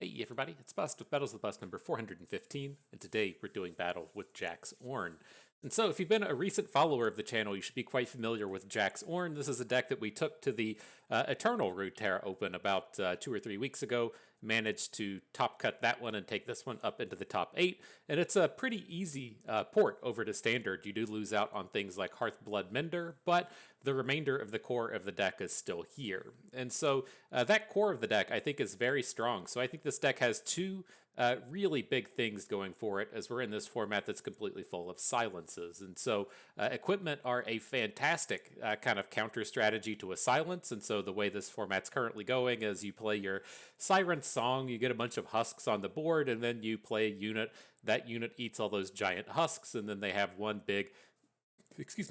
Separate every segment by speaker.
Speaker 1: Hey everybody, it's Bust with Battles of the Bust number 415, and today we're doing battle with Jax Ornn. And so, if you've been a recent follower of the channel, you should be quite familiar with Jax Ornn. This is a deck that we took to the Eternal Runeterra Open about 2 or 3 weeks ago. Managed to top cut that one and take this one up into the top 8. And it's a pretty easy port over to Standard. You do lose out on things like Hearthblood Mender, but the remainder of the core of the deck is still here. And so that core of the deck I think is very strong. So I think this deck has two really big things going for it as we're in this format that's completely full of silences. And so equipment are a fantastic kind of counter strategy to a silence. And so the way this format's currently going is you play your Siren Song, you get a bunch of husks on the board, and then you play a unit. That unit eats all those giant husks, and then they have one big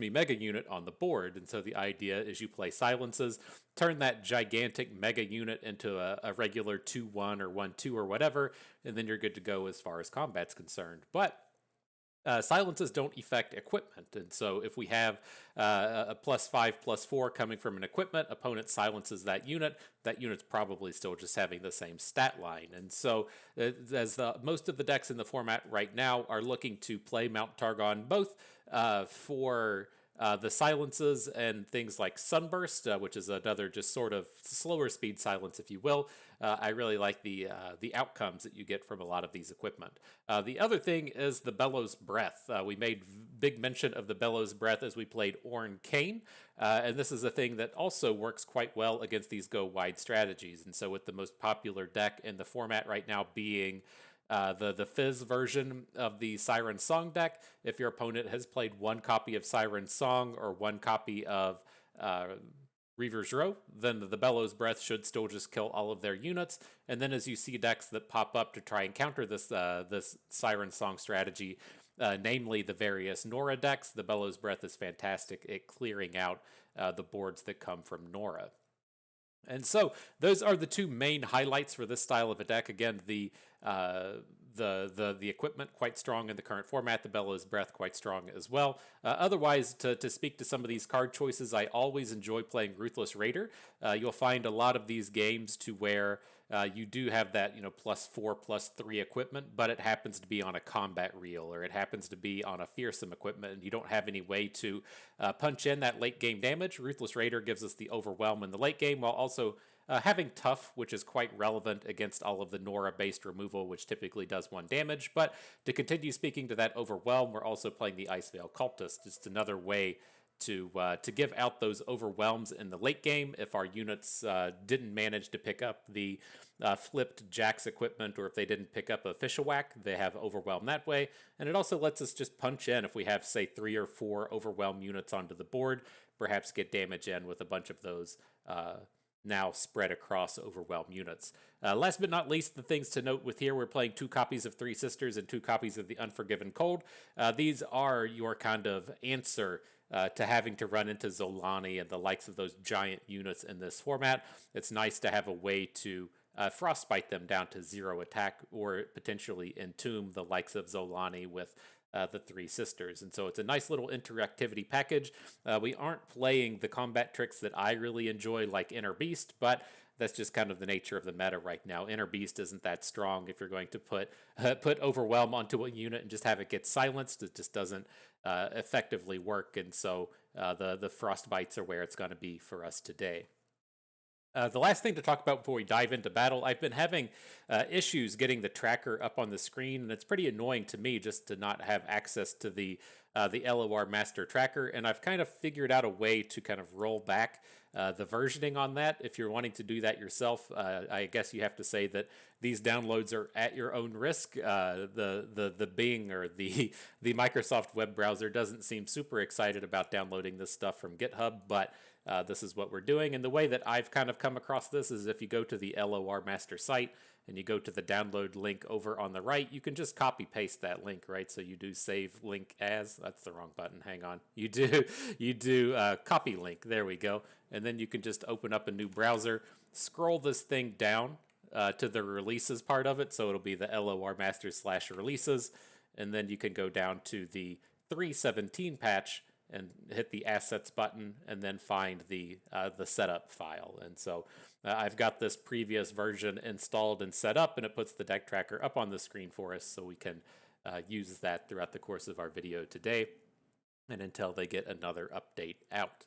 Speaker 1: mega unit on the board. And so the idea is you play silences, turn that gigantic mega unit into a regular 2-1 or 1-2 or whatever, and then you're good to go as far as combat's concerned. But silences don't affect equipment, and so if we have a +5, +4 coming from an equipment, opponent silences that unit's probably still just having the same stat line. And so as most of the decks in the format right now are looking to play Mount Targon both for the silences and things like Sunburst, which is another just sort of slower speed silence, if you will. I really like the outcomes that you get from a lot of these equipment. The other thing is the Bellows Breath. We made big mention of the Bellows Breath as we played Ornn Kane, and this is a thing that also works quite well against these go wide strategies. And so with the most popular deck in the format right now being the Fizz version of the Siren Song deck, if your opponent has played one copy of Siren Song or one copy of Reaver's Row, then the Bellows Breath should still just kill all of their units. And then as you see decks that pop up to try and counter this Siren Song strategy, namely the various Norra decks, the Bellows Breath is fantastic at clearing out the boards that come from Norra. And so those are the two main highlights for this style of a deck. Again, the equipment quite strong in the current format, the Bellows Breath quite strong as well. Otherwise, to speak to some of these card choices, I always enjoy playing Ruthless Raider. You'll find a lot of these games to where you do have that, +4, +3 equipment, but it happens to be on a combat reel or it happens to be on a fearsome equipment, and you don't have any way to punch in that late game damage. Ruthless Raider gives us the overwhelm in the late game while also having Tough, which is quite relevant against all of the Norra-based removal, which typically does 1 damage. But to continue speaking to that overwhelm, we're also playing the Iceveil Cultist. Just another way to give out those overwhelms in the late game if our units didn't manage to pick up the flipped Jax equipment, or if they didn't pick up a Fishawhack, they have overwhelm that way. And it also lets us just punch in if we have, say, 3 or 4 overwhelm units onto the board, perhaps get damage in with a bunch of those now spread across overwhelm units. Last but not least, the things to note with here, we're playing 2 copies of Three Sisters and 2 copies of the Unforgiven Cold. These are your kind of answer to having to run into Zolani and the likes of those giant units in this format. It's nice to have a way to frostbite them down to 0 attack, or potentially entomb the likes of Zolani with the Three Sisters. And so it's a nice little interactivity package. We aren't playing the combat tricks that I really enjoy, like Inner Beast, but that's just kind of the nature of the meta right now. Inner Beast isn't that strong if you're going to put Overwhelm onto a unit and just have it get silenced. It just doesn't effectively work, and so the Frostbites are where it's going to be for us today. The last thing to talk about before we dive into battle, I've been having issues getting the tracker up on the screen, and it's pretty annoying to me just to not have access to the LOR master tracker, and I've kind of figured out a way to kind of roll back the versioning on that. If you're wanting to do that yourself, I guess you have to say that these downloads are at your own risk. The Bing or the Microsoft web browser doesn't seem super excited about downloading this stuff from GitHub, but this is what we're doing. And the way that I've kind of come across this is if you go to the LOR master site and you go to the download link over on the right, you can just copy paste that link, right? So you do save link as, that's the wrong button, hang on. You do copy link, there we go. And then you can just open up a new browser, scroll this thing down to the releases part of it. So it'll be the LOR master /releases. And then you can go down to the 3.17 patch, and hit the assets button and then find the setup file. And so I've got this previous version installed and set up, and it puts the deck tracker up on the screen for us so we can use that throughout the course of our video today and until they get another update out.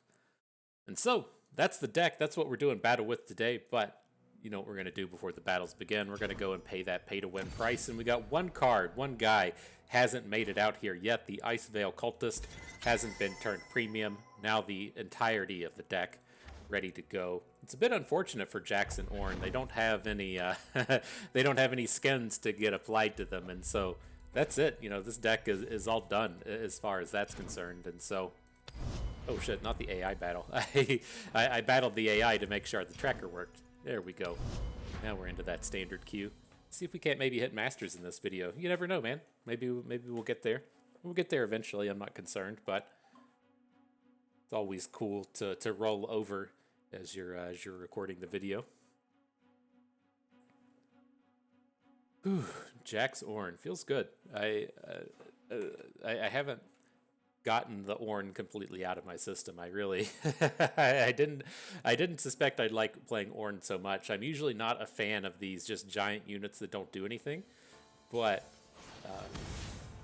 Speaker 1: And so that's the deck. That's what we're doing battle with today. But you know what we're going to do before the battles begin. We're going to go and pay that pay-to-win price. And we got one card, one guy hasn't made it out here yet. The Ice Veil Cultist hasn't been turned premium. Now the entirety of the deck ready to go. It's a bit unfortunate for Jax and Ornn. They don't have any they don't have any skins to get applied to them. And so that's it. You know, this deck is all done as far as that's concerned. And so, oh shit, not the AI battle. I battled the AI to make sure the tracker worked. There we go. Now we're into that standard queue. See if we can't maybe hit Masters in this video. You never know, man. Maybe we'll get there. We'll get there eventually. I'm not concerned, but it's always cool to roll over as you're recording the video. Whew, Jax Ornn feels good. I haven't gotten the Ornn completely out of my system. I really I didn't suspect I'd like playing Ornn so much. I'm usually not a fan of these just giant units that don't do anything, but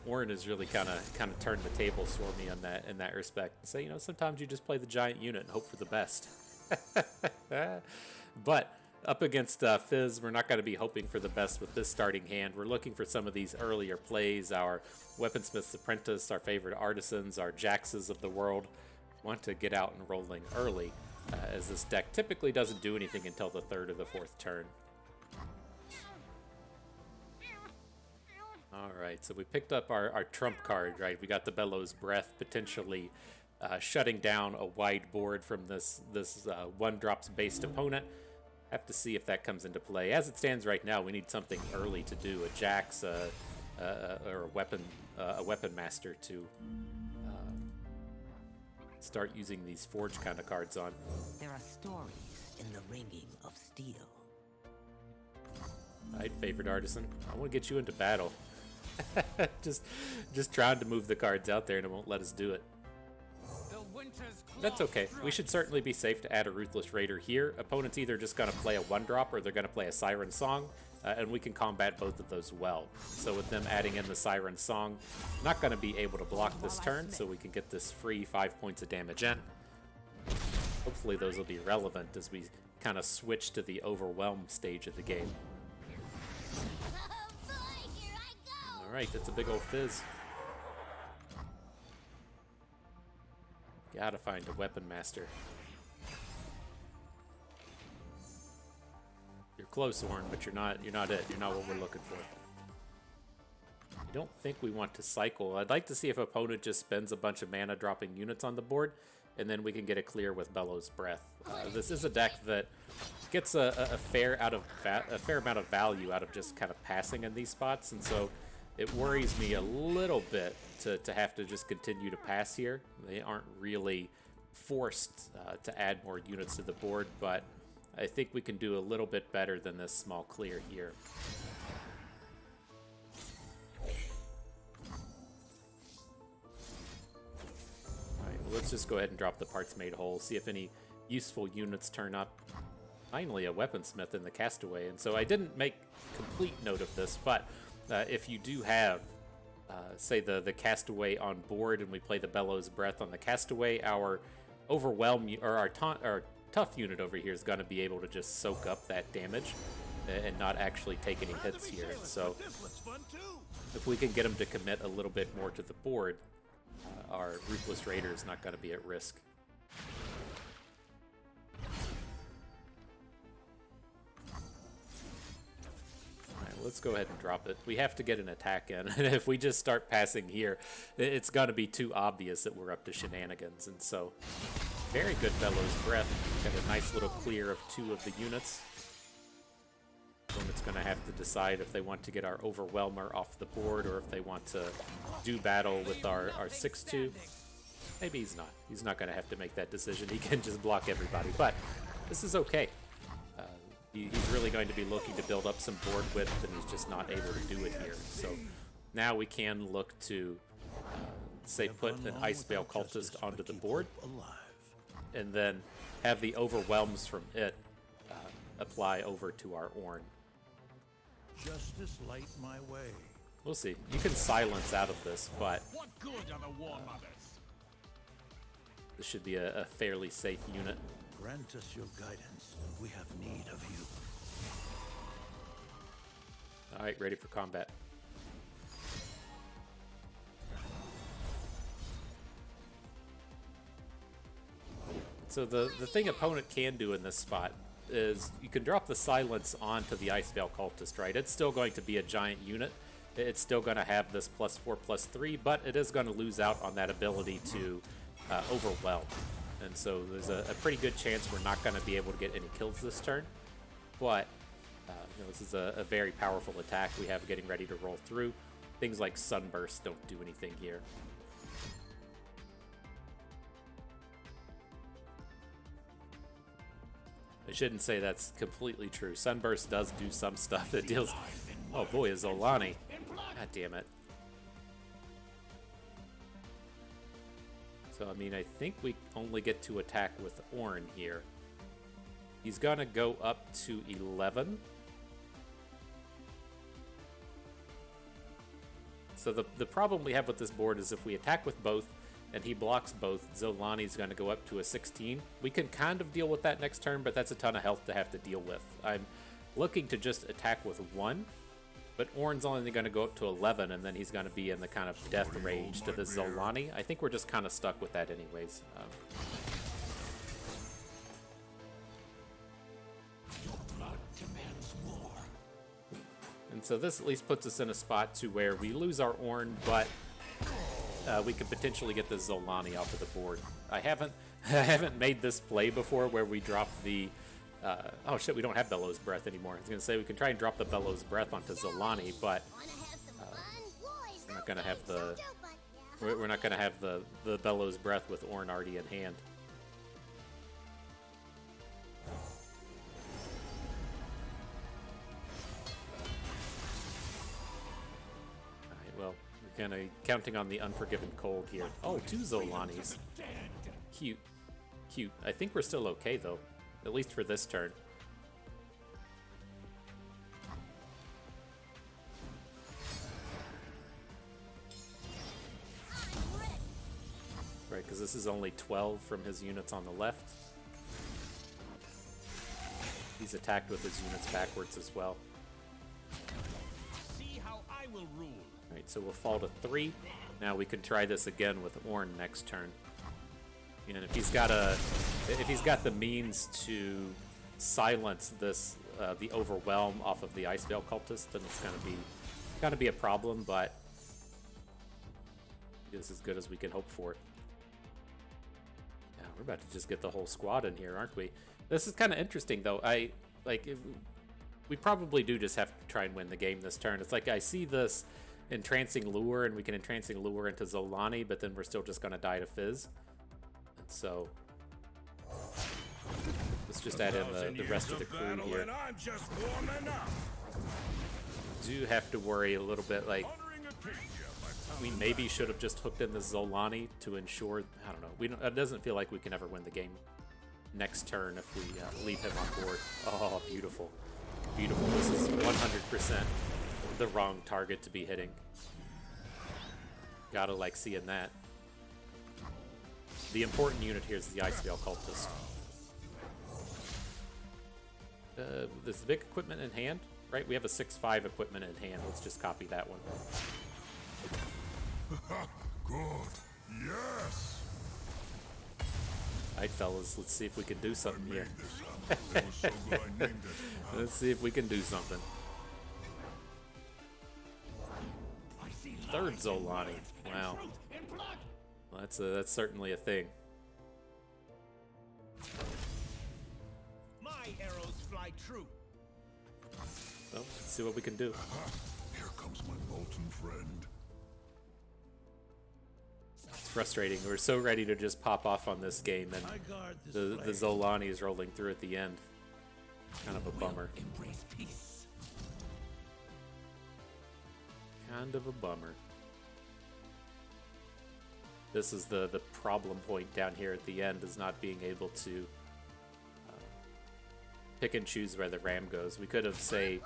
Speaker 1: Ornn has really kind of turned the tables for me on that in that respect. So, you know, sometimes you just play the giant unit and hope for the best. But up against Fizz, we're not going to be hoping for the best with this starting hand. We're looking for some of these earlier plays. Our Weaponsmith's Apprentice, our favorite artisans, our Jaxes of the world want to get out and rolling early, as this deck typically doesn't do anything until the 3rd or the 4th turn. Alright, so we picked up our trump card, right? We got the Bellows Breath, potentially shutting down a wide board from this one-drops based opponent. Have to see if that comes into play. As it stands right now, we need something early to do. A Jax or a weapon master to start using these forge kind of cards on.
Speaker 2: There are stories in the ringing of steel.
Speaker 1: Alright, favorite artisan. I want to get you into battle. just trying to move the cards out there and it won't let us do it. That's okay. We should certainly be safe to add a Ruthless Raider here. Opponent's either just going to play a 1-drop or they're going to play a Siren Song, and we can combat both of those well. So with them adding in the Siren Song, not going to be able to block this turn, so we can get this free 5 points of damage in. Hopefully those will be relevant as we kind of switch to the Overwhelm stage of the game. Alright, that's a big old Fizz. Gotta find a weapon master. You're close, Ornn, but you're not it. You're not what we're looking for. I don't think we want to cycle. I'd like to see if opponent just spends a bunch of mana dropping units on the board, and then we can get a clear with Bellows Breath. This is a deck that gets a fair amount of value out of just kind of passing in these spots, and so it worries me a little bit to have to just continue to pass here. They aren't really forced to add more units to the board, but I think we can do a little bit better than this small clear here. Alright, well, let's just go ahead and drop the Parts Made Whole, see if any useful units turn up. Finally, a Weaponsmith in the Castaway, and so I didn't make complete note of this, but if you do have, say, the Castaway on board and we play the Bellows Breath on the Castaway, our Overwhelm, or our Tough unit over here is going to be able to just soak up that damage and not actually take any hits here. So if we can get them to commit a little bit more to the board, our Ruthless Raider is not going to be at risk. Let's go ahead and drop it. We have to get an attack in, and if we just start passing here, it's going to be too obvious that we're up to shenanigans. And so, very good Bellows Breath. Got a nice little clear of 2 of the units. Opponent's going to have to decide if they want to get our Overwhelmer off the board or if they want to do battle with our 6-2. Maybe he's not. He's not going to have to make that decision. He can just block everybody, but this is okay. He's really going to be looking to build up some board width, and he's just not able to do it here. So now we can look to say put an Ice Veil Cultist onto the board, and then have the overwhelms from it apply over to our Ornn.
Speaker 3: Justice light my way.
Speaker 1: We'll see. You can silence out of this, but
Speaker 3: What good are the war mothers?
Speaker 1: this should be a fairly safe unit.
Speaker 3: Grant us your guidance. We have need of you.
Speaker 1: All right, ready for combat. So the thing opponent can do in this spot is you can drop the silence onto the Ice Veil Cultist, right? It's still going to be a giant unit. It's still going to have this +4/+3, but it is going to lose out on that ability to overwhelm. And so there's a pretty good chance we're not going to be able to get any kills this turn. But this is a very powerful attack we have getting ready to roll through. Things like Sunburst don't do anything here. I shouldn't say that's completely true. Sunburst does do some stuff that deals... Oh boy, a Zolani. God damn it. So, I mean, I think we only get to attack with Ornn here. He's gonna go up to 11. So the problem we have with this board is if we attack with both and he blocks both, Zolani's going to go up to a 16. We can kind of deal with that next turn, but that's a ton of health to have to deal with. I'm looking to just attack with one, but Ornn's only going to go up to 11, and then he's going to be in the kind of death range to the Zolani. I think we're just kind of stuck with that anyways. And so this at least puts us in a spot to where we lose our Ornn, but we could potentially get the Zolani off of the board. I haven't made this play before where we drop the oh shit, we don't have Bellows Breath anymore. I was gonna say we can try and drop the Bellows Breath onto Zolani, but we're not gonna have the Bellows Breath with Ornn already in hand. Well, we're kind of counting on the Unforgiven Cold here. Oh, 2 Zolanis. Cute. Cute. I think we're still okay, though. At least for this turn. Right, because this is only 12 from his units on the left. He's attacked with his units backwards as well.
Speaker 3: See how I will rule.
Speaker 1: Alright, so we'll fall to 3. Now we can try this again with Ornn next turn. And if he's got the means to silence this the overwhelm off of the Ice Veil Cultist, then it's gonna be a problem, but it's as good as we can hope for. Yeah, we're about to just get the whole squad in here, aren't we? This is kind of interesting, though. We probably do just have to try and win the game this turn. It's like I see this Entrancing Lure, and we can Entrancing Lure into Zolani, but then we're still just going to die to Fizz. And so let's just add in the rest of the crew here. Do have to worry a little bit, like, we maybe should have just hooked in the Zolani to ensure, I don't know, it doesn't feel like we can ever win the game next turn if we leave him on board. Oh, beautiful. Beautiful. This is 100% the wrong target to be hitting. Gotta like seeing that. The important unit here is the Ice Veil Cultist. There's the big equipment in hand, right? We have a 6/5 equipment in hand. Let's just copy that one.
Speaker 4: Good. Yes.
Speaker 1: Alright, fellas, let's see if we can do something here. Let's see if we can do something. Third Zolani. Wow. Well, that's certainly a thing.
Speaker 3: My arrows fly true.
Speaker 1: Well, let's see what we can do.
Speaker 4: Here comes my molten friend.
Speaker 1: It's frustrating. We're so ready to just pop off on this game, and the Zolani is rolling through at the end. Kind of a bummer.
Speaker 2: Embrace peace.
Speaker 1: Kind of a bummer. This is the problem point down here at the end, is not being able to pick and choose where the ram goes. We could have, say...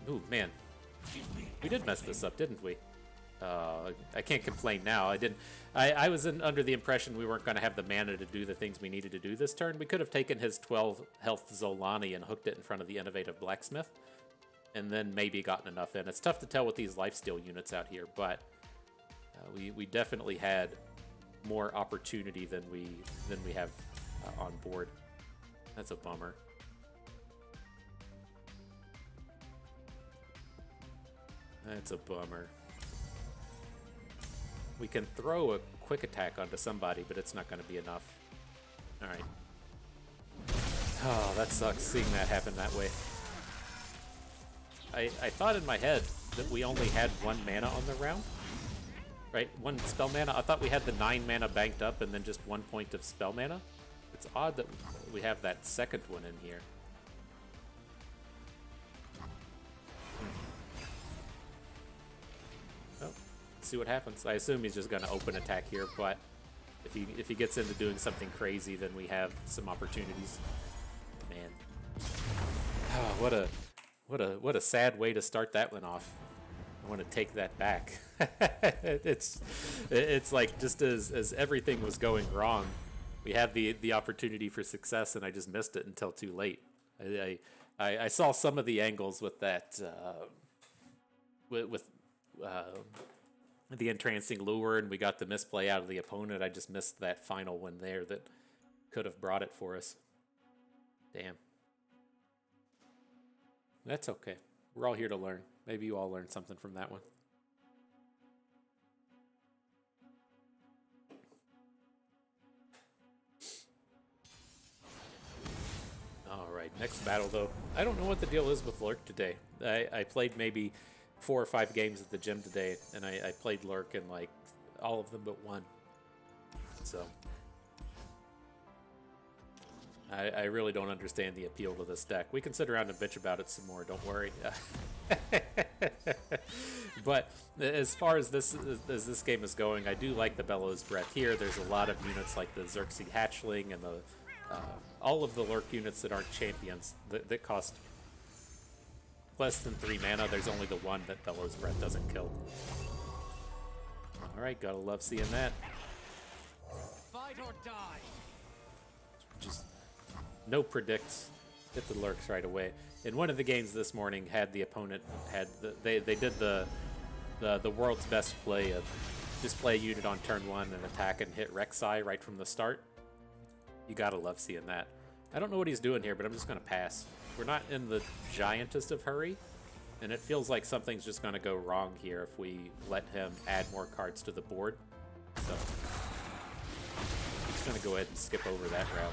Speaker 1: ooh, man. We did mess this up, didn't we? I can't complain now. I was under the impression we weren't going to have the mana to do the things we needed to do this turn. We could have taken his 12 health Zolani and hooked it in front of the Innovative Blacksmith, and then maybe gotten enough in. It's tough to tell with these lifesteal units out here, but we definitely had more opportunity than we have on board. That's a bummer. That's a bummer. We can throw a quick attack onto somebody, but it's not going to be enough. Alright. Oh, that sucks seeing that happen that way. I thought in my head that we only had 1 mana on the round. Right? 1 spell mana. I thought we had the 9 mana banked up and then just 1 point of spell mana. It's odd that we have that second one in here. Oh, let's see what happens. I assume he's just going to open attack here, but if he gets into doing something crazy, then we have some opportunities. Man, oh, what a sad way to start that one off. I want to take that back. it's like just as everything was going wrong, we had the opportunity for success, and I just missed it until too late. I saw some of the angles with that with the entrancing lure, and we got the misplay out of the opponent. I just missed that final one there that could have brought it for us. Damn. That's okay. We're all here to learn. Maybe you all learned something from that one. Alright, next battle though. I don't know what the deal is with Lurk today. I played maybe 4 or 5 games at the gym today, and I played Lurk in like all of them but 1. So I really don't understand the appeal to this deck. We can sit around and bitch about it some more, don't worry. But as far as this game is going, I do like the Bellows Breath here. There's a lot of units like the Xerxes Hatchling and all of the Lurk units that aren't champions that cost less than 3 mana. There's only the one that Bellows Breath doesn't kill. Alright, gotta love seeing that.
Speaker 5: Fight or die.
Speaker 1: Just no predicts, hit the Lurks right away. In one of the games this morning, had the opponent they did the world's best play of just play a unit on turn 1 and attack and hit Rek'Sai right from the start. You gotta love seeing that. I don't know what he's doing here, but I'm just gonna pass. We're not in the giantest of hurry, and it feels like something's just gonna go wrong here if we let him add more cards to the board. So I'm just gonna go ahead and skip over that route.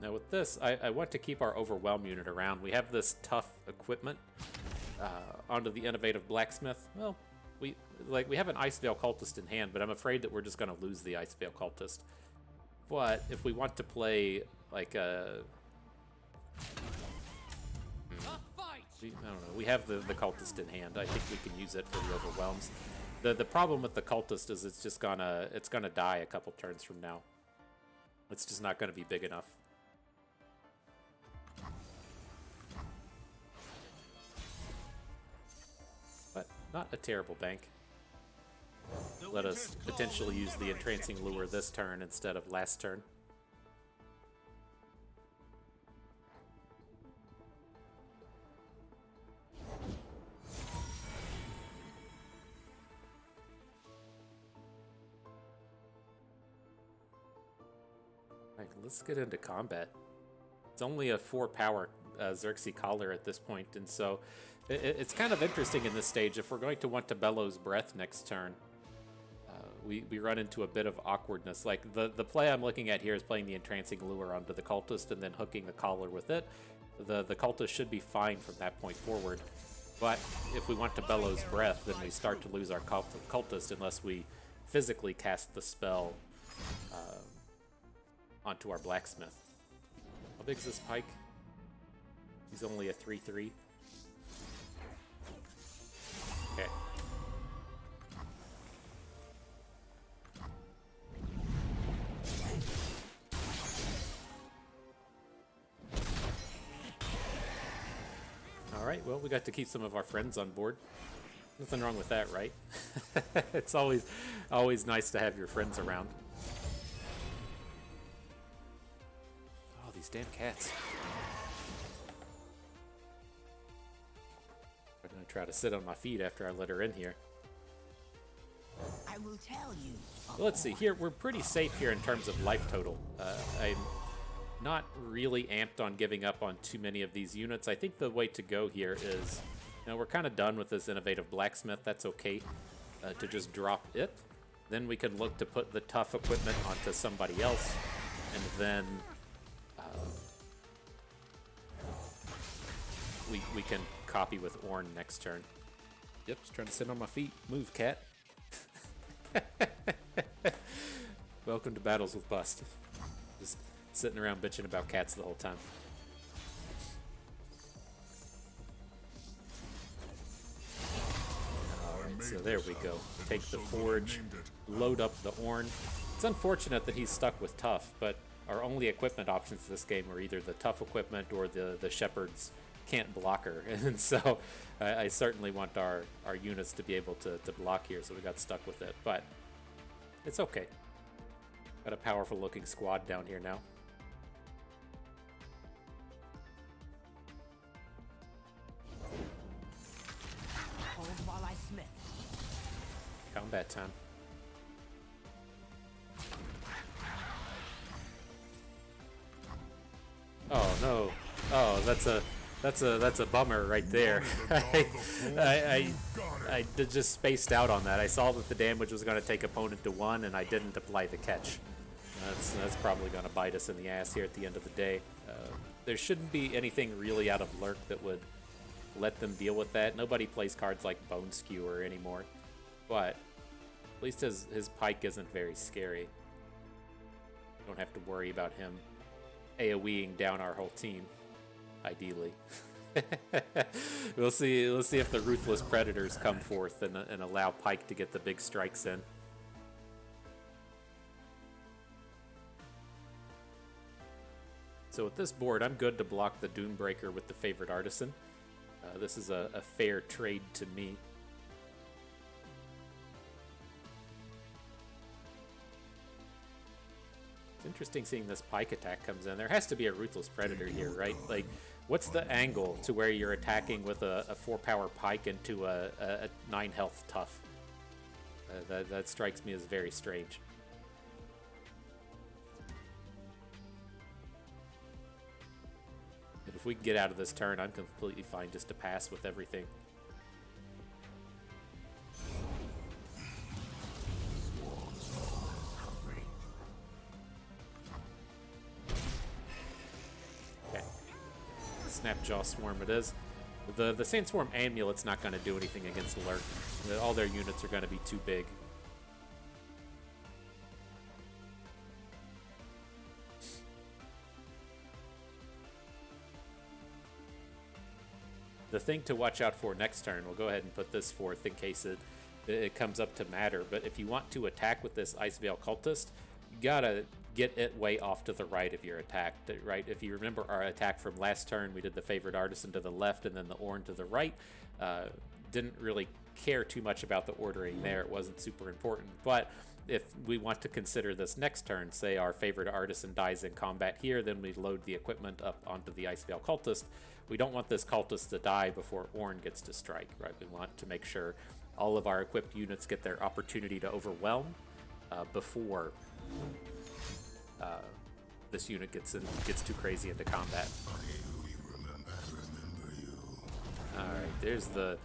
Speaker 1: Now with this, I want to keep our Overwhelm unit around. We have this tough equipment onto the Innovative Blacksmith. Well, we have an Iceveil Cultist in hand, but I'm afraid that we're just going to lose the Iceveil Cultist. But if we want to play like a... I don't know. We have the Cultist in hand. I think we can use it for the Overwhelms. The problem with the Cultist is it's gonna die a couple turns from now. It's just not going to be big enough. But not a terrible bank. Let us potentially use the Entrancing Lure this turn instead of last turn. Alright, let's get into combat. It's only a 4 power Xerxes Collar at this point, and so it's kind of interesting in this stage. If we're going to want to Bellows Breath next turn, we run into a bit of awkwardness. Like the play I'm looking at here is playing the Entrancing Lure onto the Cultist and then hooking the Collar with it. The Cultist should be fine from that point forward. But if we want to Bellows Breath, then we start to lose our Cultist unless we physically cast the spell onto our Blacksmith. How big is this pike? He's only a 3/3. Okay. Alright, well, we got to keep some of our friends on board. Nothing wrong with that, right? It's always nice to have your friends around. Oh, these damn cats. I'm gonna try to sit on my feet after I let her in here.
Speaker 2: I will tell you.
Speaker 1: Well, let's see here. We're pretty safe here in terms of life total. I'm not really amped on giving up on too many of these units. I think the way to go here is, you know, we're kind of done with this innovative blacksmith. That's okay to just drop it. Then we can look to put the tough equipment onto somebody else, and then we can copy with Ornn next turn. Yep, just trying to sit on my feet. Move, cat. Welcome to Battles with Bust. Just sitting around bitching about cats the whole time. Alright, so there we go. Take the forge, load up the Ornn. It's unfortunate that he's stuck with tough, but our only equipment options this game are either the tough equipment or the shepherd's can't blocker. And so I certainly want our units to be able to block here, so we got stuck with it. But it's okay. Got a powerful looking squad down here now.
Speaker 2: Hold while I smith.
Speaker 1: Combat time. Oh no. Oh, that's a bummer right there. I just spaced out on that. I saw that the damage was going to take opponent to 1, and I didn't apply the catch. That's probably going to bite us in the ass here at the end of the day. There shouldn't be anything really out of Lurk that would let them deal with that. Nobody plays cards like Bone Skewer anymore, but at least his pike isn't very scary. Don't have to worry about him AoEing down our whole team. Ideally. We'll see if the ruthless predators come forth and allow Pike to get the big strikes in. So with this board, I'm good to block the Doombreaker with the Favorite Artisan. This is a fair trade to me. It's interesting seeing this Pike attack comes in. There has to be a Ruthless Predator here, right? Like, what's the angle to where you're attacking with a 4-power Pike into a 9 health tough? That strikes me as very strange. But if we can get out of this turn, I'm completely fine just to pass with everything. Snapjaw Swarm it is. The Saint Swarm Amulet's not going to do anything against Lurk. All their units are going to be too big. The thing to watch out for next turn, we'll go ahead and put this forth in case it comes up to matter, but if you want to attack with this Ice Veil Cultist, you gotta get it way off to the right of your attack, right? If you remember our attack from last turn, we did the Favored Artisan to the left and then the Ornn to the right. Didn't really care too much about the ordering there. It wasn't super important. But if we want to consider this next turn, say our Favored Artisan dies in combat here, then we load the equipment up onto the Ice Veil Cultist. We don't want this Cultist to die before Ornn gets to strike, right? We want to make sure all of our equipped units get their opportunity to overwhelm before this unit gets too crazy into combat. All right, there's the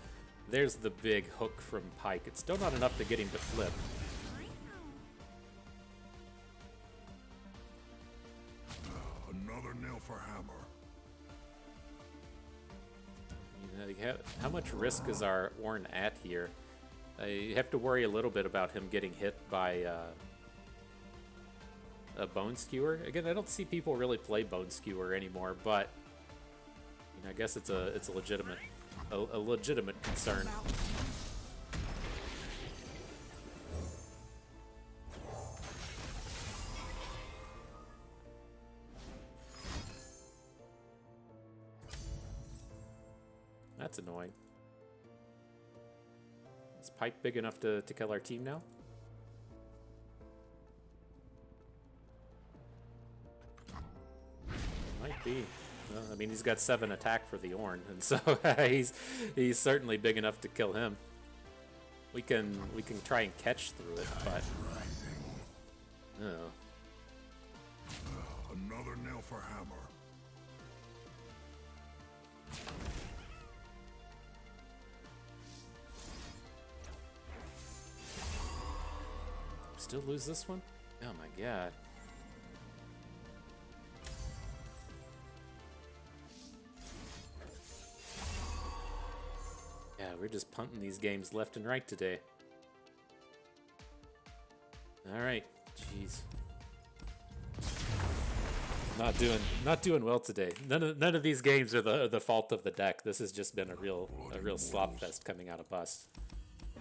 Speaker 1: big hook from Pike. It's still not enough to get him to flip.
Speaker 4: Another nail for hammer.
Speaker 1: You know, how much risk is our Ornn at here? You have to worry a little bit about him getting hit by a Bone Skewer. Again, I don't see people really play Bone Skewer anymore, but you I guess it's a legitimate a legitimate concern. That's annoying. Is Pike big enough to kill our team now? Might be. Well, I mean, he's got 7 attack for the Ornn, and so he's certainly big enough to kill him. We can try and catch through it, but oh.
Speaker 4: Another nail for hammer.
Speaker 1: Still lose this one? Oh my god. Yeah, we're just punting these games left and right today. Alright, jeez. Not doing well today. None of these games are the fault of the deck. This has just been a real slop fest coming out of us.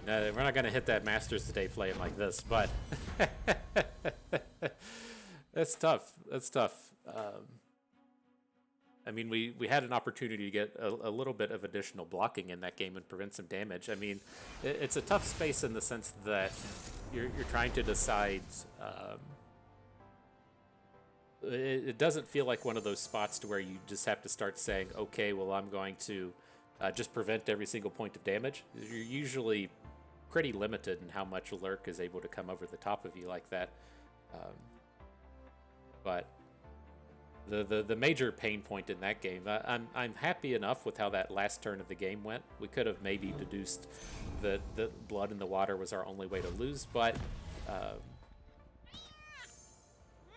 Speaker 1: We're not gonna hit that Masters today playing like this, but that's tough. That's tough. I mean, we had an opportunity to get a little bit of additional blocking in that game and prevent some damage. I mean, it's a tough space in the sense that you're trying to decide. It doesn't feel like one of those spots to where you just have to start saying, okay, well, I'm going to just prevent every single point of damage. You're usually pretty limited in how much Lurk is able to come over the top of you like that. But the major pain point in that game, I'm happy enough with how that last turn of the game went. We could have maybe deduced that the blood in the water was our only way to lose, but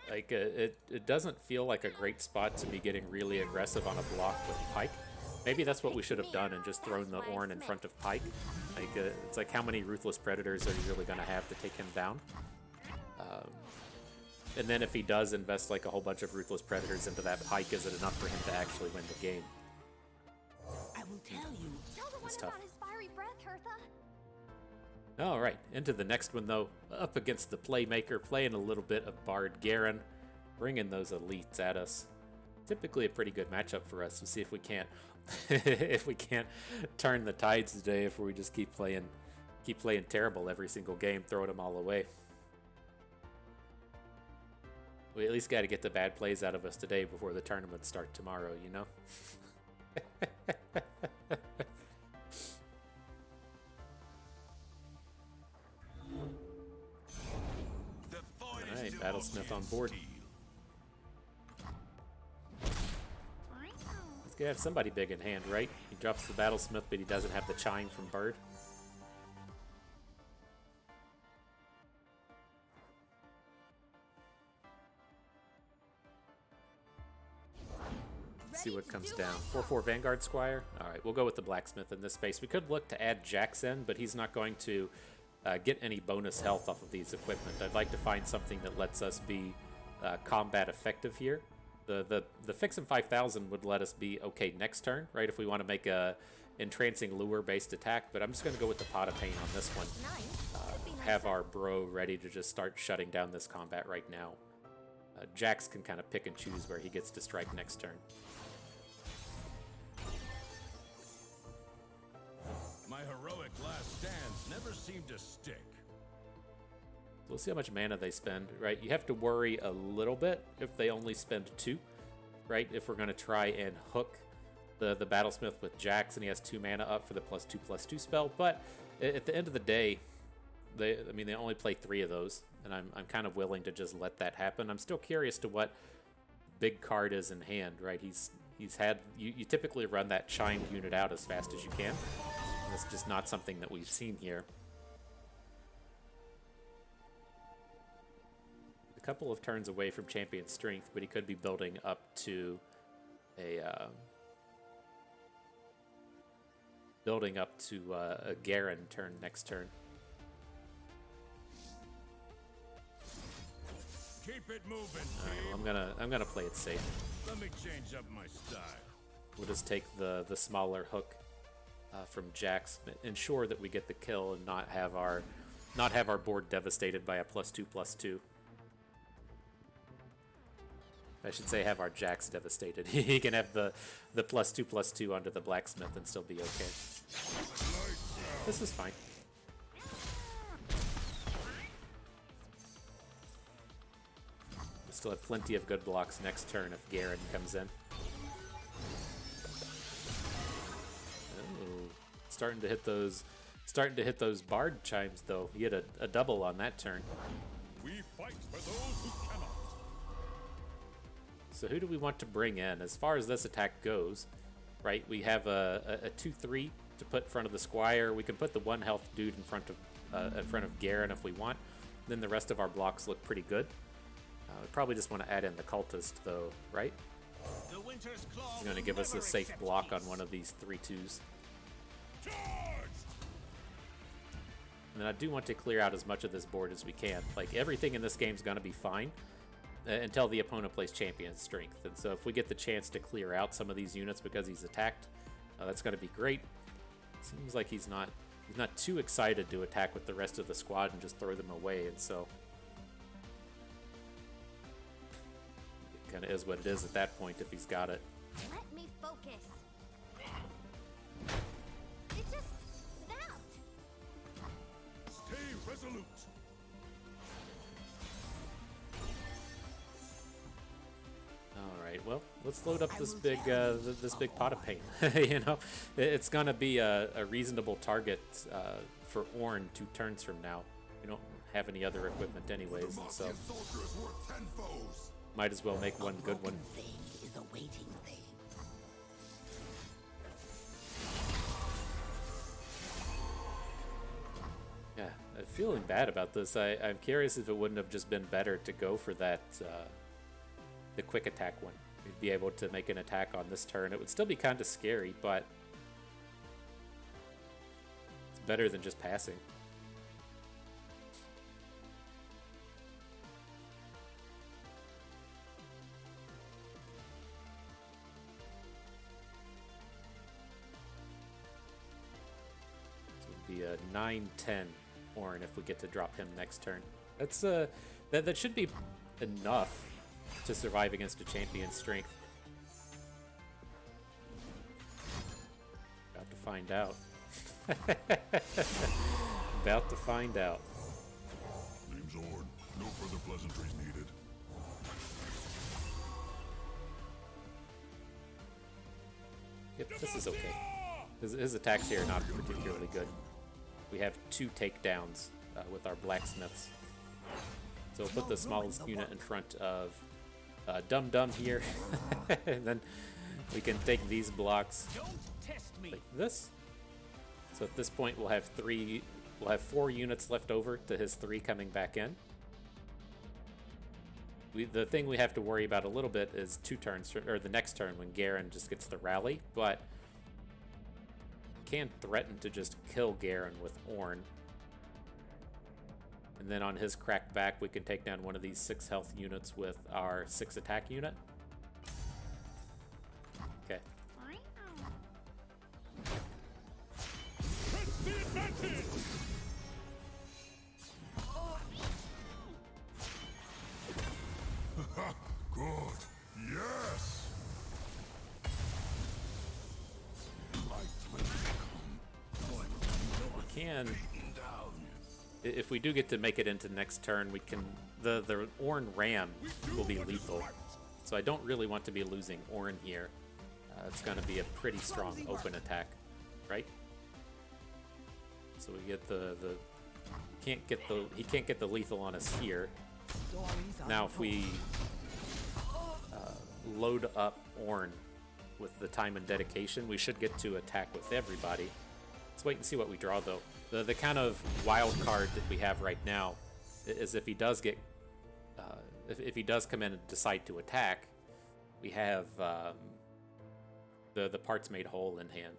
Speaker 1: like it doesn't feel like a great spot to be getting really aggressive on a block with Pike. Maybe that's what we should have done and just thrown the Ornn in front of Pike. Like it's like, how many Ruthless Predators are you really going to have to take him down? And then if he does invest like a whole bunch of Ruthless Predators into that Pike, is it enough for him to actually win the game?
Speaker 2: I will tell you.
Speaker 6: Tell the one
Speaker 1: It's tough.
Speaker 6: about his fiery breath, Hertha.
Speaker 1: All right, into the next one though. Up against the Playmaker, playing a little bit of Bard Garen, bringing those elites at us. Typically a pretty good matchup for us. We'll see if we can't if we can't turn the tides today. If we just keep playing terrible every single game, throwing them all away. We at least got to get the bad plays out of us today before the tournament starts tomorrow, you know? Alright, Battlesmith on board. He's gonna have somebody big in hand, right? He drops the Battlesmith, but he doesn't have the Chime from Bird. Let's see what comes down. 4/4 Vanguard Squire. Alright, we'll go with the Blacksmith in this space. We could look to add Jax in, but he's not going to get any bonus health off of these equipment. I'd like to find something that lets us be combat effective here. The Fix'em 5000 would let us be okay next turn, right? If we want to make a entrancing lure based attack, but I'm just going to go with the Pot of Pain on this one. Have our bro ready to just start shutting down this combat right now. Jax can kind of pick and choose where he gets to strike next turn.
Speaker 3: My heroic last stands never seem to stick.
Speaker 1: We'll see how much mana they spend, right? You have to worry a little bit if they only spend 2, right? If we're going to try and hook the Battlesmith with Jax and he has 2 mana up for the +2/+2 spell, but at the end of the day, they only play 3 of those, and I'm kind of willing to just let that happen. I'm still curious to what big card is in hand, right? He's had you typically run that chimed unit out as fast as you can. And it's just not something that we've seen here. A couple of turns away from Champion Strength, but he could be building up to a Garen turn next turn.
Speaker 3: Keep it moving.
Speaker 1: All right, well, I'm gonna play it safe.
Speaker 3: Let me change up my style.
Speaker 1: We'll just take the smaller hook from Jax, ensure that we get the kill and not have our board devastated by a +2/+2. I should say have our Jax devastated. He can have the +2/+2 onto the blacksmith and still be okay. This is fine. We still have plenty of good blocks next turn if Garen comes in. Oh, starting to hit those Bard chimes though. He had a double on that turn.
Speaker 4: We fight for those who cannot.
Speaker 1: So who do we want to bring in? As far as this attack goes, right, we have a 2/3 to put in front of the Squire. We can put the 1 health dude in front of Garen if we want. Then the rest of our blocks look pretty good. We probably just want to add in the cultist though, right? He's going to give us a safe block on one of these 3/2s. And then I do want to clear out as much of this board as we can. Like, everything in this game is going to be fine until the opponent plays champion strength. And so if we get the chance to clear out some of these units because he's attacked, that's going to be great. Seems like he's not too excited to attack with the rest of the squad and just throw them away. And so it kind of is what it is at that point if he's got it.
Speaker 6: Let me focus. It just snapped.
Speaker 4: Stay resolute.
Speaker 1: All right, well, let's load up this big pot of paint. You know, it's gonna be a reasonable target for Ornn 2 turns from now. We don't have any other equipment anyways, and so might as well make one good one.
Speaker 2: Thing is a waiting thing.
Speaker 1: Yeah, I'm feeling bad about this. I'm curious if it wouldn't have just been better to go for that the quick attack one. We'd be able to make an attack on this turn. It would still be kind of scary, but it's better than just passing. So it would be a 9-10 Ornn if we get to drop him next turn. That's that should be enough to survive against a champion strength. About to find out. About to find out.
Speaker 4: Name's Ornn. No further pleasantries needed.
Speaker 1: Yep, this is okay. His attacks here are not particularly good. We have 2 takedowns with our blacksmiths. So we'll put the smallest unit in front of Dum Dum here. And then we can take these blocks like this. So at this point we'll have 4 units left over to his 3 coming back in. The thing we have to worry about a little bit is 2 turns, or the next turn when Garen just gets the rally, but can threaten to just kill Garen with Ornn. And then on his crack back, we can take down one of these 6 health units with our 6 attack unit. Okay.
Speaker 4: Press the advantage! Good. Yes!
Speaker 1: We can, if we do get to make it into next turn, we can, the Ornn Ram will be lethal. So I don't really want to be losing Ornn here. It's going to be a pretty strong open attack, right? So we get he can't get the lethal on us here. Now if we load up Ornn with the time and dedication, we should get to attack with everybody. Let's wait and see what we draw though. The kind of wild card that we have right now is if he does get if he does come in and decide to attack, we have the parts made whole in hand.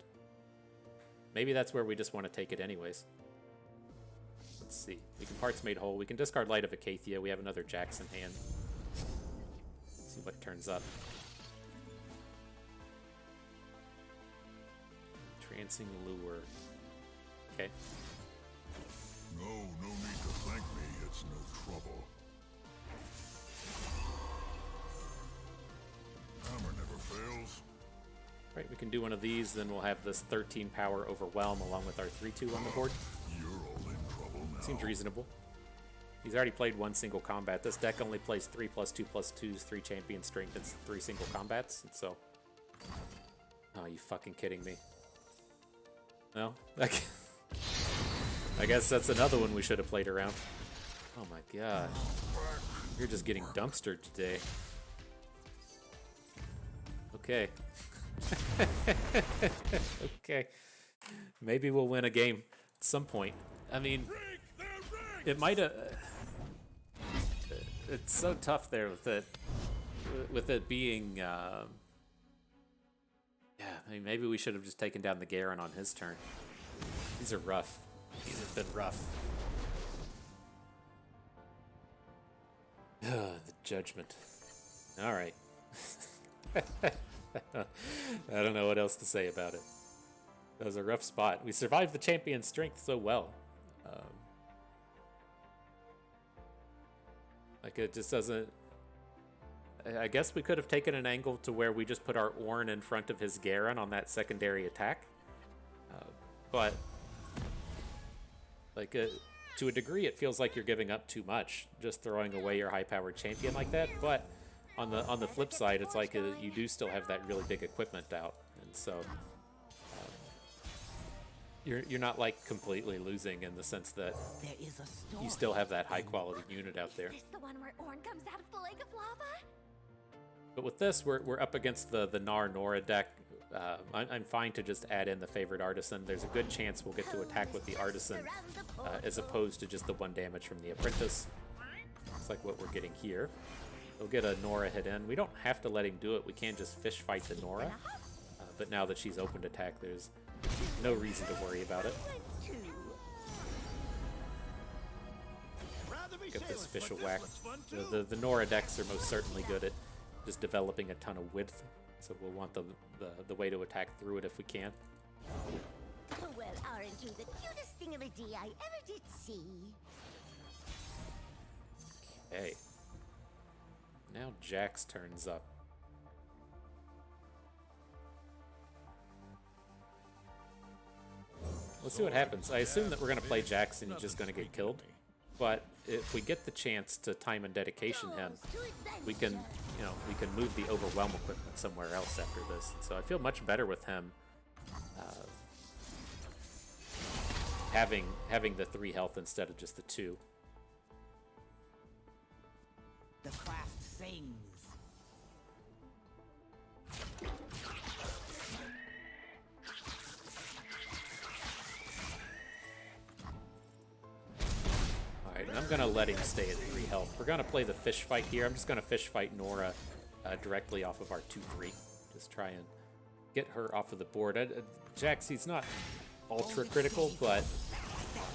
Speaker 1: Maybe that's where we just want to take it anyways. Let's see. We can parts made whole. We can discard Light of Acacia. We have another Jax in hand. Let's see what turns up. Trancing Lure. Okay.
Speaker 4: No need to thank me. It's no trouble. Hammer never fails.
Speaker 1: Right, we can do one of these, then we'll have this 13 power Overwhelm along with our 3-2 on the board.
Speaker 4: You're all in trouble now.
Speaker 1: Seems reasonable. He's already played one single combat. This deck only plays 3+2+2s, 3 champion strength, and 3 single combats, and so... Oh, you fucking kidding me. No? I guess that's another one we should have played around. Oh my god. You're just getting dumpstered today. Okay. Okay. Maybe we'll win a game at some point. I mean, it might have... It's so tough there with it being... Yeah, I mean, maybe we should have just taken down the Garen on his turn. These are rough. These have been rough. The judgment. All right. I don't know what else to say about it. That was a rough spot. We survived the champion strength so well. Like, it just doesn't... I guess we could have taken an angle to where we just put our Ornn in front of his Garen on that secondary attack. But, like, to a degree, it feels like you're giving up too much, just throwing away your high-powered champion like that. But on the flip side, it's like you do still have that really big equipment out, and so you're not like completely losing in the sense that
Speaker 2: There is a story.
Speaker 1: you still have that high-quality unit out there.
Speaker 6: Is this the one where Ornn comes out of the lake of lava?
Speaker 1: But with this, we're up against the Gnar Norra deck. I'm fine to just add in the favored artisan. There's a good chance we'll get to attack with the artisan as opposed to just the 1 damage from the apprentice. Looks like what we're getting here. We'll get a Norra hit in. We don't have to let him do it. We can just fish fight the Norra. But now that she's opened attack, there's no reason to worry about it. Get this fish a whack. The Norra decks are most certainly good at just developing a ton of width, so we'll want the way to attack through it if we can.
Speaker 6: Well, aren't you the cutest thing of a D I ever did see?
Speaker 1: Okay. Now Jax turns up. Let's see what happens. I assume that we're going to play Jax and he's just going to get killed. But if we get the chance to time and dedication him, we can, we can move the Overwhelm equipment somewhere else after this. So I feel much better with him having the 3 health instead of just the 2.
Speaker 2: The craft sings.
Speaker 1: Alright, and I'm going to let him stay at 3 health. We're going to play the fish fight here. I'm just going to fish fight Norra directly off of our 2-3. Just try and get her off of the board. Jax, he's not ultra critical, but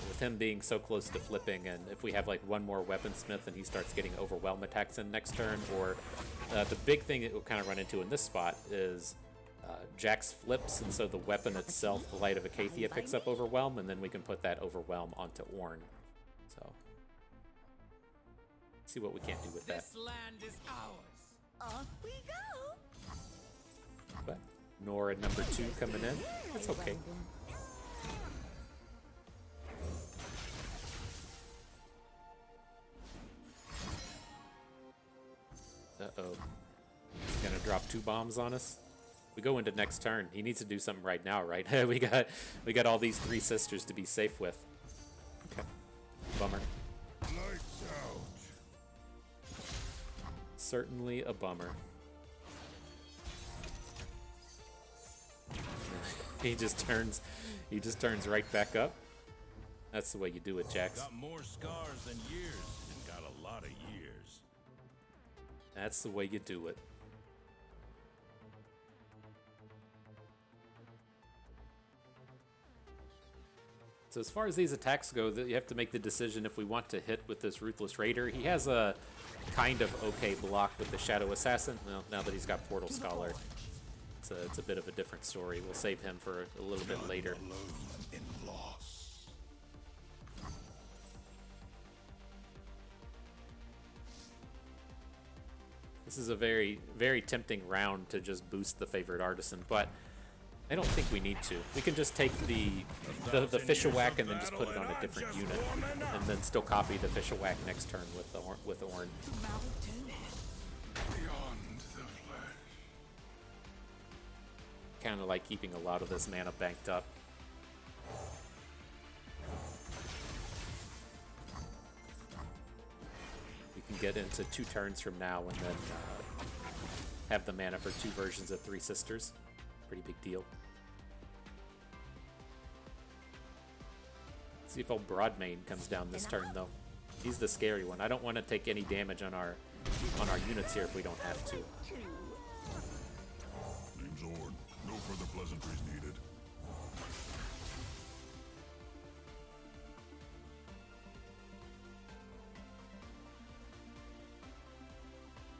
Speaker 1: with him being so close to flipping, and if we have like one more weaponsmith and he starts getting overwhelm attacks in next turn, or the big thing that we'll kind of run into in this spot is Jax flips, and so the weapon itself, the Light of Acacia, picks up overwhelm, and then we can put that overwhelm onto Ornn. So see what we can't do with that.
Speaker 5: This land is ours.
Speaker 6: Off we go.
Speaker 1: But Norra number 2 coming in. That's okay. Uh-oh. He's gonna drop 2 bombs on us. We go into next turn. He needs to do something right now, right? we got all these 3 sisters to be safe with. Okay. Bummer.
Speaker 4: Lights out.
Speaker 1: Certainly a bummer. He just turns right back up. That's the way you do it, Jax.
Speaker 4: Got more scars than years and got a lot of years.
Speaker 1: That's the way you do it. So as far as these attacks go, you have to make the decision if we want to hit with this Ruthless Raider. He has a kind of okay block with the Shadow Assassin, well, now that he's got Portal Scholar. it's a bit of a different story. We'll save him for a little bit later.
Speaker 4: Alone in loss.
Speaker 1: This is a very, very tempting round to just boost the favorite artisan, but I don't think we need to. We can just take the Fish-a-Whack and then just put it on a different unit, and then still copy the Fish-a-Whack next turn with Ornn.
Speaker 4: Beyond the flesh.
Speaker 1: Kind of like keeping a lot of this mana banked up. We can get into 2 turns from now and then have the mana for 2 versions of Three Sisters. Pretty big deal. Let's see if old Broadmane comes down this turn though. He's the scary one. I don't want to take any damage on our units here if we don't have to.
Speaker 4: Name's Ornn. No further pleasantries needed.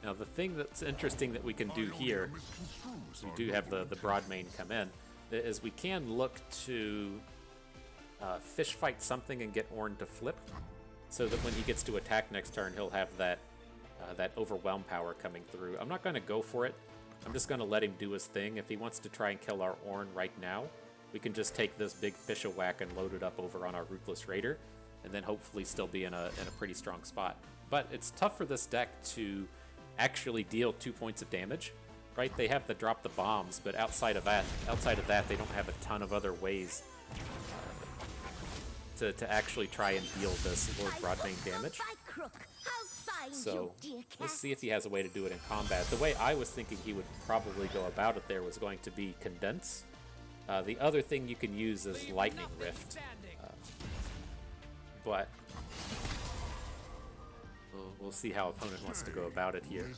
Speaker 1: Now the thing that's interesting that we can do here, we do have the Broadmane come in, is we can look to fish fight something and get Ornn to flip, so that when he gets to attack next turn, he'll have that that overwhelm power coming through. I'm not going to go for it. I'm just going to let him do his thing. If he wants to try and kill our Ornn right now, we can just take this big Fish-a-Whack and load it up over on our Ruthless Raider, and then hopefully still be in a pretty strong spot. But it's tough for this deck to actually deal 2 points of damage, right? They have to drop the bombs, but outside of that, they don't have a ton of other ways to actually try and deal this Lord Broadmane damage. So let's see if he has a way to do it in combat. The way I was thinking he would probably go about it there was going to be Condense. The other thing you can use is Lightning Rift, but we'll see how opponent wants to go about it here.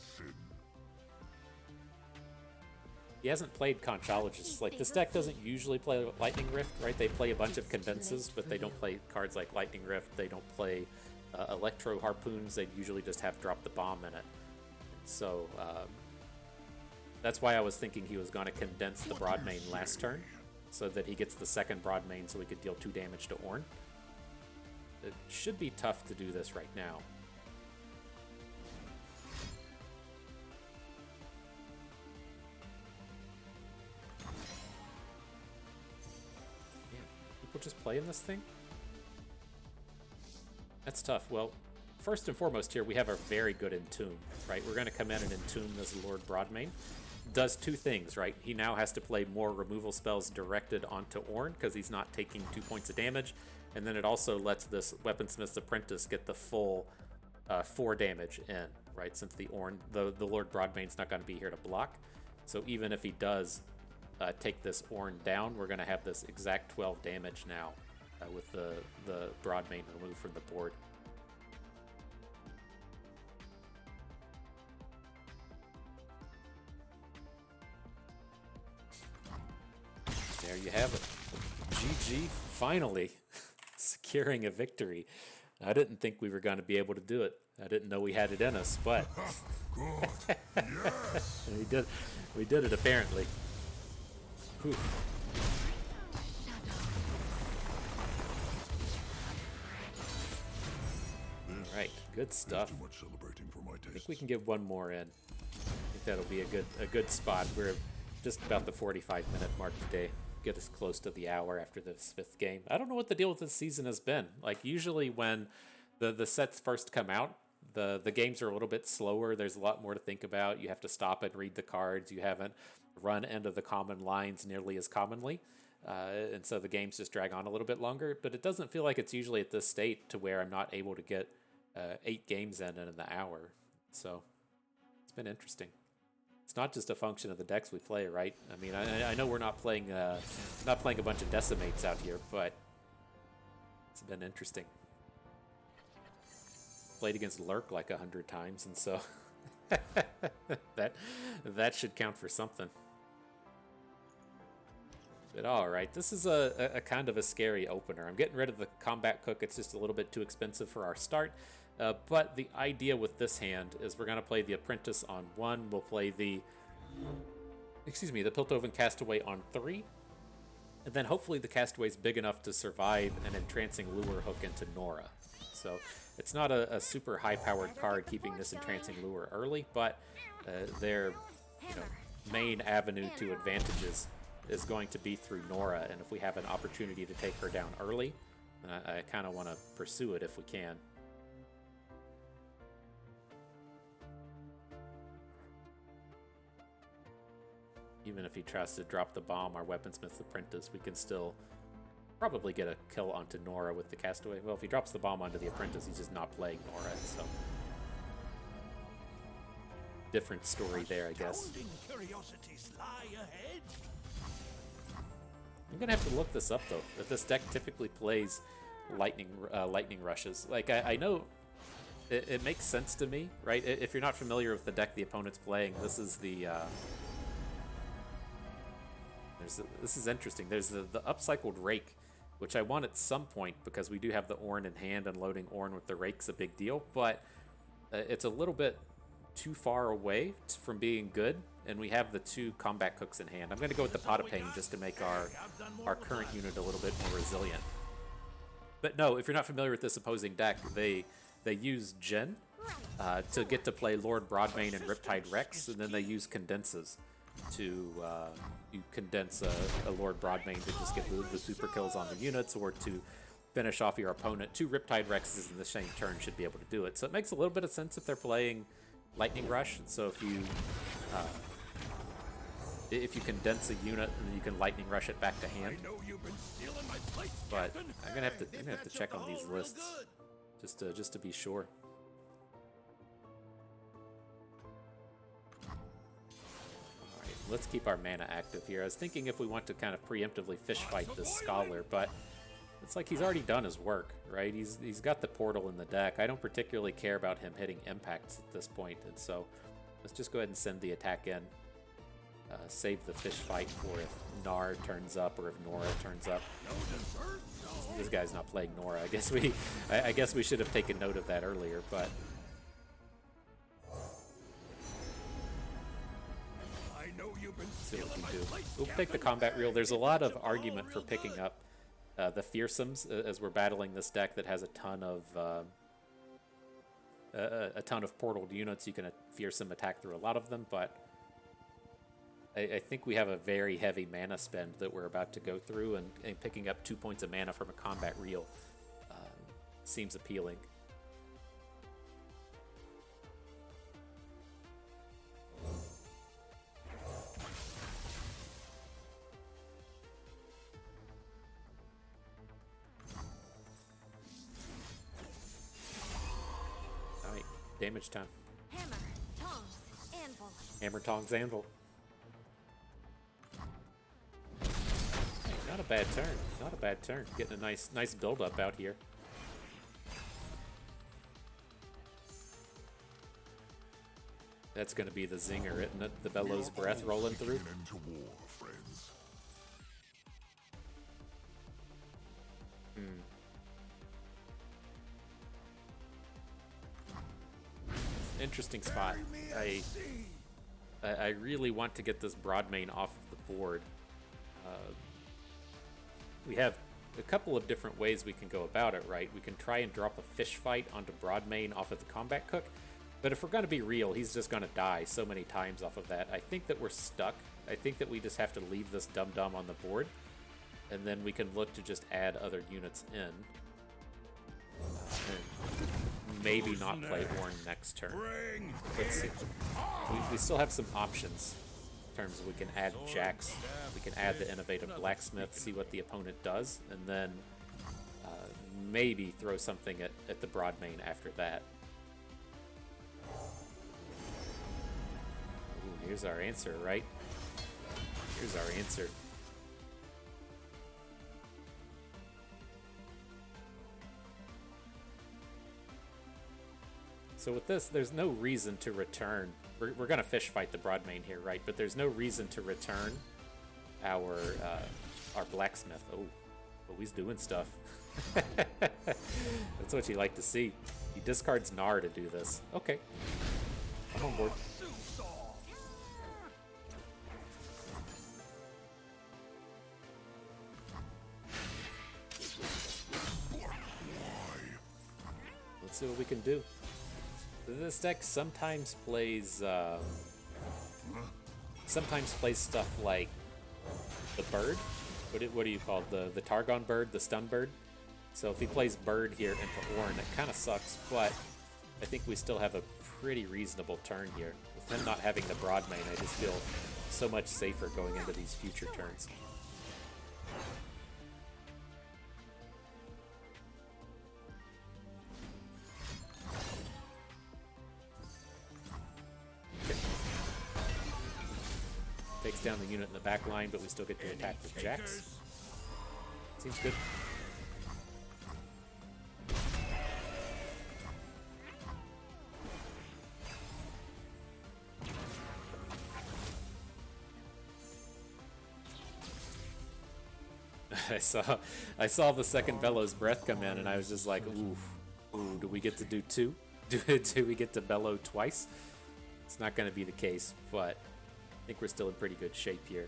Speaker 1: He hasn't played Conchologists. Like, this deck doesn't usually play Lightning Rift, right? They play a bunch of Condenses, but they don't play cards like Lightning Rift. They don't play Electro Harpoons. They usually just have Drop the Bomb in it. So that's why I was thinking he was going to condense the Broadmane last turn, so that he gets the second Broadmane so he could deal 2 damage to Ornn. It should be tough to do this right now. People just playing this thing? That's tough. Well, first and foremost here, we have a very good Entomb, right? We're going to come in and Entomb this Lord Broadmane. Does 2 things, right? He now has to play more removal spells directed onto Ornn because he's not taking 2 points of damage. And then it also lets this Weaponsmith's Apprentice get the full 4 damage in, right? Since the Lord Broadmane's not going to be here to block. So even if he does take this Ornn down, we're going to have this exact 12 damage now with the Broadmane removed from the board. There you have it. GG, finally securing a victory. I didn't think we were going to be able to do it. I didn't know we had it in us, but
Speaker 4: Good. Yes.
Speaker 1: we did it apparently. Whew. Alright, good stuff.
Speaker 4: Too much celebrating for my
Speaker 1: I think
Speaker 4: taste.
Speaker 1: we can get one more in. I think that'll be a good spot. We're just about the 45-minute mark today. Get us close to the hour after this 5th game. I don't know what the deal with this season has been. Like, usually when the sets first come out, the games are a little bit slower. There's a lot more to think about. You have to stop and read the cards. You haven't run into the common lines nearly as commonly. And so the games just drag on a little bit longer. But it doesn't feel like it's usually at this state to where I'm not able to get 8 games in the hour. So it's been interesting. It's not just a function of the decks we play, right? I mean, I know we're not playing a bunch of Decimates out here, but it's been interesting. Played against Lurk like 100 times, and so that should count for something. But all right, this is a kind of a scary opener. I'm getting rid of the Combat Cook. It's just a little bit too expensive for our start. But the idea with this hand is we're going to play the Apprentice on 1. We'll play the excuse me, the Piltover Castaway on 3. And then hopefully the Castaway's big enough to survive an entrancing lure hook into Norra. So it's not a super high-powered card keeping this entrancing lure early, but their main avenue to advantages is going to be through Norra, and if we have an opportunity to take her down early, I kind of want to pursue it if we can. Even if he tries to drop the bomb, our Weaponsmith's Apprentice, we can still probably get a kill onto Norra with the Castaway. Well, if he drops the bomb onto the Apprentice, he's just not playing Norra, so... different story there, I guess.
Speaker 3: Curiosities lie ahead.
Speaker 1: I'm gonna have to look this up though. That this deck typically plays lightning rushes. Like I know it makes sense to me, right? If you're not familiar with the deck the opponent's playing, this is the this is interesting. There's the upcycled Rake, which I want at some point because we do have the Ornn in hand, and loading Ornn with the Rake's a big deal. But it's a little bit too far away from being good, and we have the 2 combat cooks in hand. I'm going to go with the Pot of Pain just to make our current unit a little bit more resilient. But no, if you're not familiar with this opposing deck, they use Jhin to get to play Lord Broadmane and Riptide Rex, and then they use Condenses to you condense a Lord Broadmane to just get the super kills on the units, or to finish off your opponent. 2 Riptide Rexes in the same turn should be able to do it. So it makes a little bit of sense if they're playing Lightning Rush. So if you condense a unit and then you can Lightning Rush it back to hand. But I'm gonna have to check on these lists just to be sure. All right, let's keep our mana active here. I was thinking if we want to kind of preemptively fish fight this Scholar, but it's like he's already done his work, right? He's got the portal in the deck. I don't particularly care about him hitting impacts at this point, and so let's just go ahead and send the attack in. Save the fish fight for if Gnar turns up or if Norra turns up. This guy's not playing Norra. I guess we should have taken note of that earlier, but see what we can do. We'll take the combat reel. There's a lot of argument for picking up the fearsomes as we're battling this deck that has a ton of portaled units. You can fearsome attack through a lot of them, but I think we have a very heavy mana spend that we're about to go through, and picking up 2 points of mana from a combat reel seems appealing. Alright, damage time.
Speaker 6: Hammer, tongs, anvil.
Speaker 1: Hammer, tongs, anvil. Not a bad turn. Not a bad turn. Getting a nice build up out here. That's going to be the zinger, isn't it? The Bellows Breath rolling through.
Speaker 4: Into war, friends.
Speaker 1: Interesting spot. I really want to get this Broadmane off of the board. We have a couple of different ways we can go about it, right? We can try and drop a fish fight onto Broadmane off of the combat cook, but if we're going to be real, he's just going to die so many times off of that. I think that we're stuck. I think that we just have to leave this dum-dum on the board, and then we can look to just add other units in. And maybe not play Ornn next turn. Let's see. We still have some options. Terms of we can add Jax, we can add the innovative blacksmith, see what the opponent does, and then maybe throw something at the Broadmane after that. Ooh, here's our answer, right? Here's our answer. So with this, there's no reason to return. We're going to fish fight the Broadmane here, right? But there's no reason to return our blacksmith. Oh, he's doing stuff. That's what you like to see. He discards Gnar to do this. Okay. I'm on board. see what we can do. This deck sometimes plays stuff like the bird. What do you call it? The Targon bird, the stun bird. So if he plays bird here into Ornn, it kind of sucks, but I think we still have a pretty reasonable turn here. With him not having the broad main, I just feel so much safer going into these future turns. Takes down the unit in the back line, but we still get to attack with Jax. Seems good. I saw the second Bellows breath come in, and I was just like, ooh, do we get to do two? Do we get to bellow twice? It's not going to be the case, but I think we're still in pretty good shape here.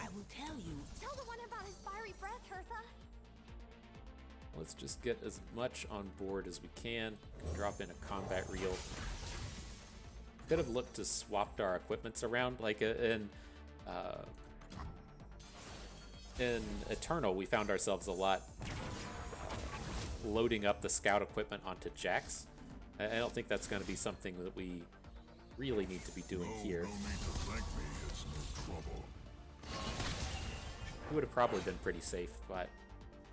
Speaker 2: I will tell you.
Speaker 6: Tell the one about his fiery breath, Hertha.
Speaker 1: Let's just get as much on board as we can. Drop in a combat reel. Could have looked to swap our equipments around, like in Eternal, we found ourselves a lot loading up the scout equipment onto Jax. I don't think that's going to be something that we really need to be doing here.
Speaker 4: No need to thank me. It's no trouble.
Speaker 1: It would have probably been pretty safe, but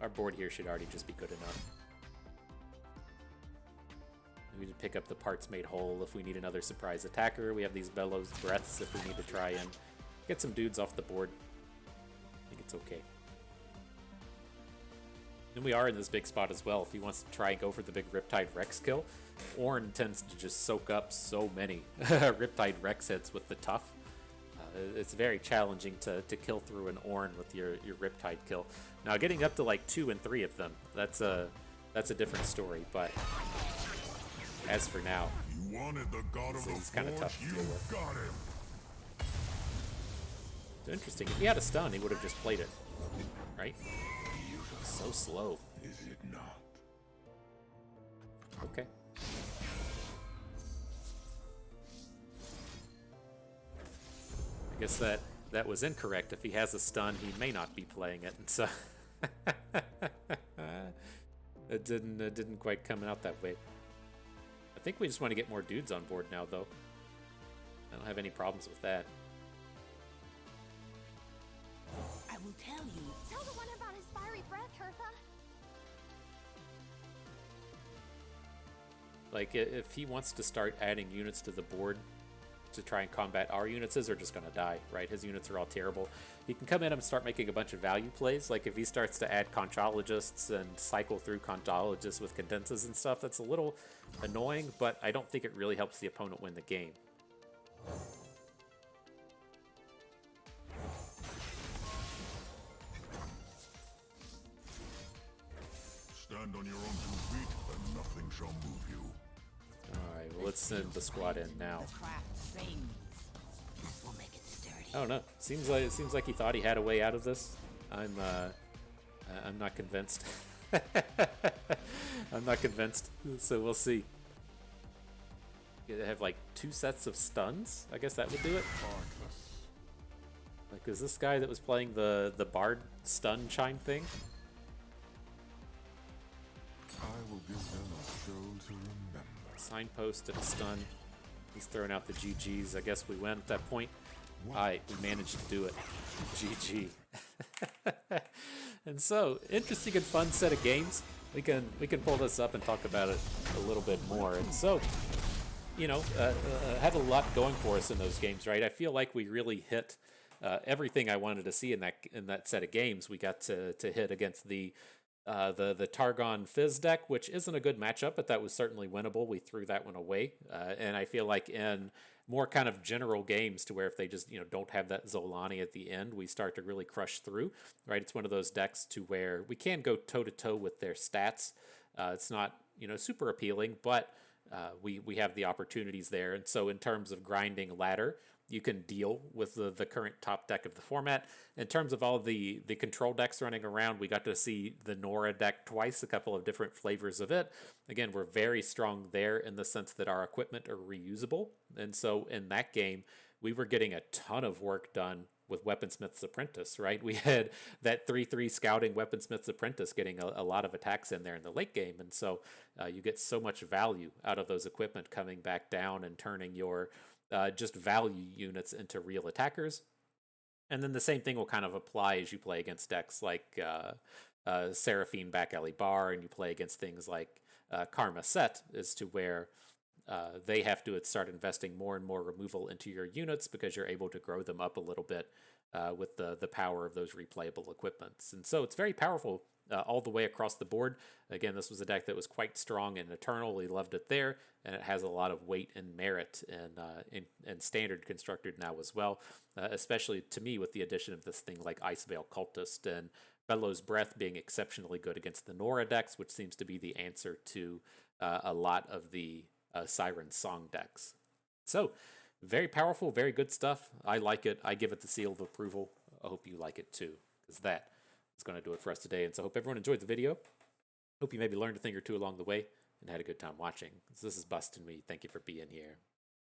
Speaker 1: our board here should already just be good enough. We need to pick up the parts made whole if we need another surprise attacker. We have these Bellows breaths if we need to try and get some dudes off the board. I think it's okay. And we are in this big spot as well. If he wants to try and go for the big Riptide Rex kill, Ornn tends to just soak up so many Riptide Rex hits with the tough. It's very challenging to kill through an Ornn with your Riptide kill. Now getting up to like 2 and 3 of them, that's a different story. But as for now,
Speaker 4: You wanted the god of the
Speaker 1: he's kind of
Speaker 4: forge,
Speaker 1: tough to
Speaker 4: you
Speaker 1: deal with.
Speaker 4: got him.
Speaker 1: It's interesting. If he had a stun, he would have just played it, right? So slow.
Speaker 4: Is it not?
Speaker 1: Okay. I guess that was incorrect. If he has a stun, he may not be playing it, and so it didn't quite come out that way. I think we just want to get more dudes on board now, though. I don't have any problems with that.
Speaker 2: I will tell you.
Speaker 6: Tell the one about his fiery breath, Hertha.
Speaker 1: Like, if he wants to start adding units to the board to try and combat our units, his are just going to die, right? His units are all terrible. He can come in and start making a bunch of value plays. Like, if he starts to add Conchologists and cycle through Conchologists with Condenses and stuff, that's a little annoying, but I don't think it really helps the opponent win the game.
Speaker 4: Stand on your own 2 feet, and nothing shall move you.
Speaker 1: Alright, well, let's send the squad in now.
Speaker 2: The craft sings. This will make it sturdy.
Speaker 1: I don't know. It seems like he thought he had a way out of this. I'm not convinced. I'm not convinced. So we'll see. You have like 2 sets of stuns. I guess that would do it. Like, is this guy that was playing the Bard stun chime thing?
Speaker 4: I will give them a show to remember.
Speaker 1: Signpost and a stun. He's throwing out the GGs. I guess we win at that point. Alright, we managed to do it. GG. And so, interesting and fun set of games. We can pull this up and talk about it a little bit more. And so, you know, had a lot going for us in those games, right? I feel like we really hit everything I wanted to see in that set of games. We got to hit against the Targon Fizz deck, which isn't a good matchup, but that was certainly winnable. We threw that one away, and I feel like in more kind of general games, to where if they just don't have that Zolani at the end, we start to really crush through. Right, it's one of those decks to where we can go toe to toe with their stats. It's not super appealing, but we have the opportunities there. And so in terms of grinding ladder, you can deal with the current top deck of the format. In terms of all the control decks running around, we got to see the Norra deck twice, a couple of different flavors of it. Again, we're very strong there in the sense that our equipment are reusable. And so in that game, we were getting a ton of work done with Weaponsmith's Apprentice, right? We had that 3/3 scouting Weaponsmith's Apprentice getting a lot of attacks in there in the late game. And so you get so much value out of those equipment coming back down and turning your just value units into real attackers. And then the same thing will kind of apply as you play against decks like Seraphine back alley bar, and you play against things like Karma Set, as to where they have to start investing more and more removal into your units because you're able to grow them up a little bit with the power of those replayable equipments. And so it's very powerful all the way across the board. Again, this was a deck that was quite strong in Eternal. We loved it there, and it has a lot of weight and merit in Standard constructed now as well, especially to me with the addition of this thing like Iceveil Cultist and Bellows Breath being exceptionally good against the Norra decks, which seems to be the answer to a lot of the Siren Song decks. So, very powerful, very good stuff. I like it. I give it the seal of approval. I hope you like it too, because that is going to do it for us today. And so I hope everyone enjoyed the video. Hope you maybe learned a thing or two along the way and had a good time watching. So this is Bustin' Me. Thank you for being here.